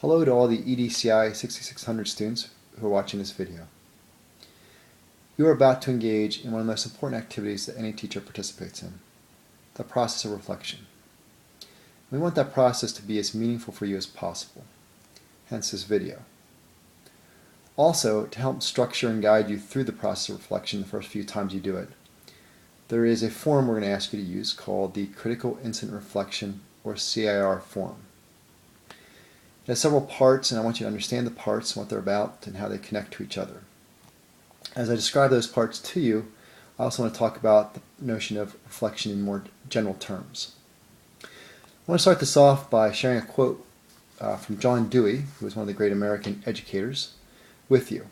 Hello to all the EDCI 6600 students who are watching this video. You are about to engage in one of the most important activities that any teacher participates in, the process of reflection. We want that process to be as meaningful for you as possible, hence this video. Also, to help structure and guide you through the process of reflection the first few times you do it, there is a form we're going to ask you to use called the Critical Incident Reflection, or CIR form. It has several parts, and I want you to understand the parts and what they're about and how they connect to each other. As I describe those parts to you, I also want to talk about the notion of reflection in more general terms. I want to start this off by sharing a quote from John Dewey, who was one of the great American educators, with you.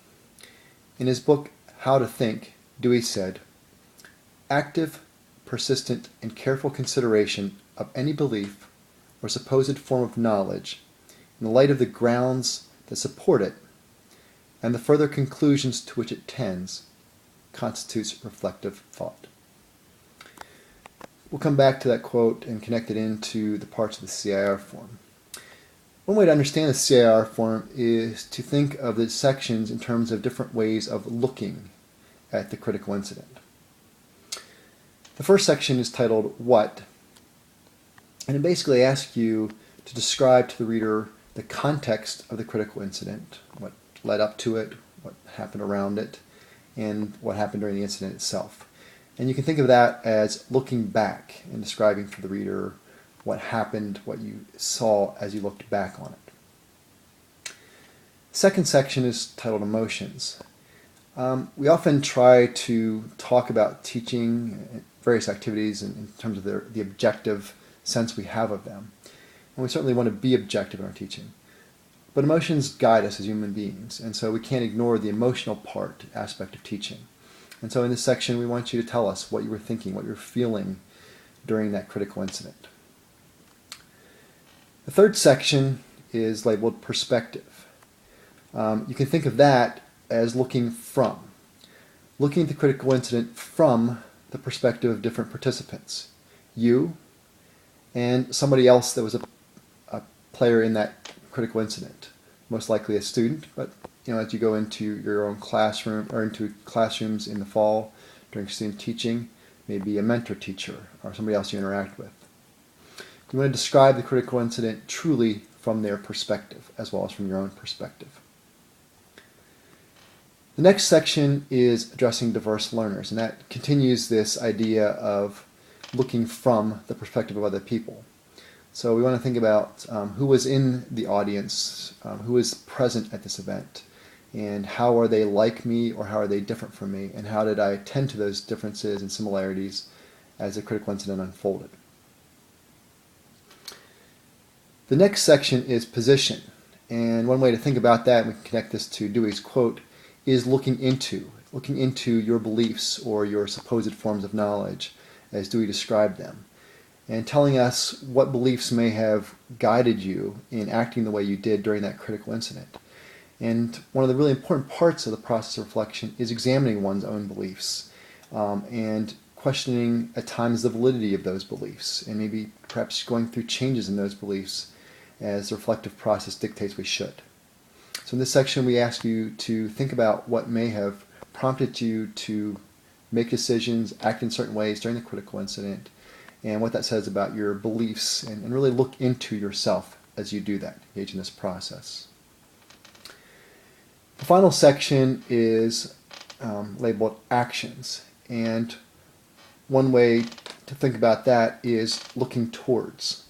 In his book, How to Think, Dewey said, "Active, persistent, and careful consideration of any belief or supposed form of knowledge in the light of the grounds that support it and the further conclusions to which it tends constitutes reflective thought." We'll come back to that quote and connect it into the parts of the CIR form. One way to understand the CIR form is to think of the sections in terms of different ways of looking at the critical incident. The first section is titled What, and it basically asks you to describe to the reader the context of the critical incident, what led up to it, what happened around it, and what happened during the incident itself. And you can think of that as looking back and describing for the reader what happened, what you saw as you looked back on it. The second section is titled Emotions. We often try to talk about teaching various activities in terms of the objective sense we have of them. And we certainly want to be objective in our teaching. But emotions guide us as human beings, and so we can't ignore the emotional aspect of teaching. And so in this section, we want you to tell us what you were thinking, what you were feeling during that critical incident. The third section is labeled Perspective. You can think of that as looking at the critical incident from the perspective of different participants. You and somebody else that was a player in that critical incident, most likely a student, but as you go into your own classroom or into classrooms in the fall during student teaching, maybe a mentor teacher or somebody else you interact with. You want to describe the critical incident truly from their perspective as well as from your own perspective. The next section is addressing diverse learners, and that continues this idea of looking from the perspective of other people. So we want to think about who was in the audience, who was present at this event, and how are they like me or how are they different from me, and how did I tend to those differences and similarities as the critical incident unfolded. The next section is position, and one way to think about that, and we can connect this to Dewey's quote, is looking into your beliefs or your supposed forms of knowledge as Dewey described them, and telling us what beliefs may have guided you in acting the way you did during that critical incident. And one of the really important parts of the process of reflection is examining one's own beliefs and questioning at times the validity of those beliefs, and maybe perhaps going through changes in those beliefs as the reflective process dictates we should. So in this section we ask you to think about what may have prompted you to make decisions, act in certain ways during the critical incident, and what that says about your beliefs, and really look into yourself as you do that, engage in this process. The final section is labeled Actions, and one way to think about that is looking towards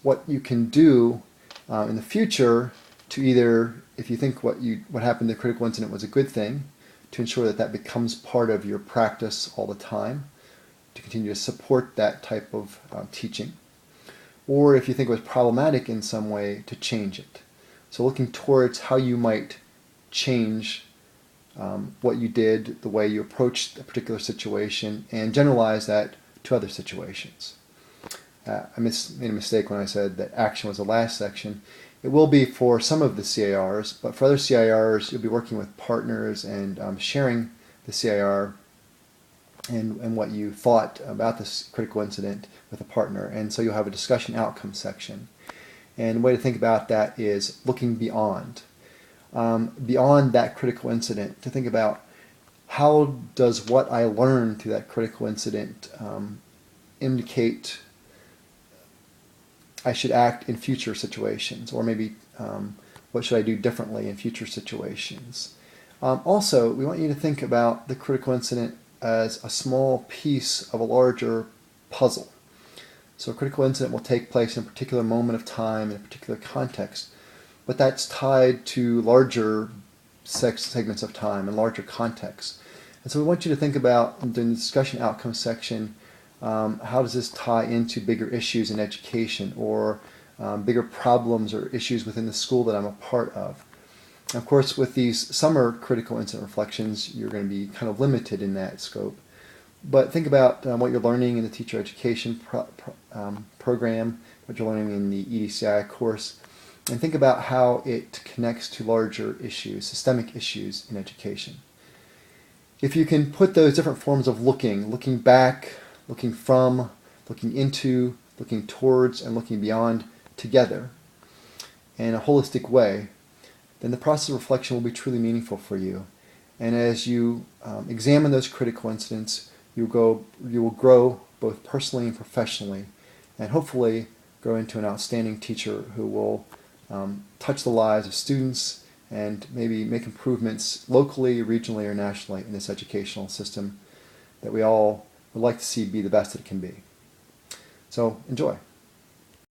what you can do in the future to either, if you think what happened in the critical incident was a good thing, to ensure that becomes part of your practice all the time, to continue to support that type of teaching, or if you think it was problematic in some way, to change it. So looking towards how you might change what you did, the way you approached a particular situation, and generalize that to other situations. I made a mistake when I said that action was the last section. It will be for some of the CIRs, but for other CIRs, you'll be working with partners and sharing the CIR and what you thought about this critical incident with a partner. And so you'll have a discussion outcome section. And the way to think about that is looking beyond. Beyond that critical incident, to think about how does what I learned through that critical incident indicate I should act in future situations, or maybe what should I do differently in future situations. Also, we want you to think about the critical incident as a small piece of a larger puzzle. So a critical incident will take place in a particular moment of time, in a particular context, but that's tied to larger segments of time and larger contexts. And so we want you to think about, in the discussion outcomes section, how does this tie into bigger issues in education, or bigger problems or issues within the school that I'm a part of. And of course, with these summer critical incident reflections, you're going to be kind of limited in that scope. But think about what you're learning in the teacher education program, what you're learning in the EDCI course, and think about how it connects to larger issues, systemic issues in education. If you can put those different forms of looking back, looking from, looking into, looking towards, and looking beyond together in a holistic way, then the process of reflection will be truly meaningful for you. And as you examine those critical incidents, you will grow both personally and professionally, and hopefully grow into an outstanding teacher who will touch the lives of students and maybe make improvements locally, regionally, or nationally in this educational system that we all would like to see be the best that it can be. So enjoy.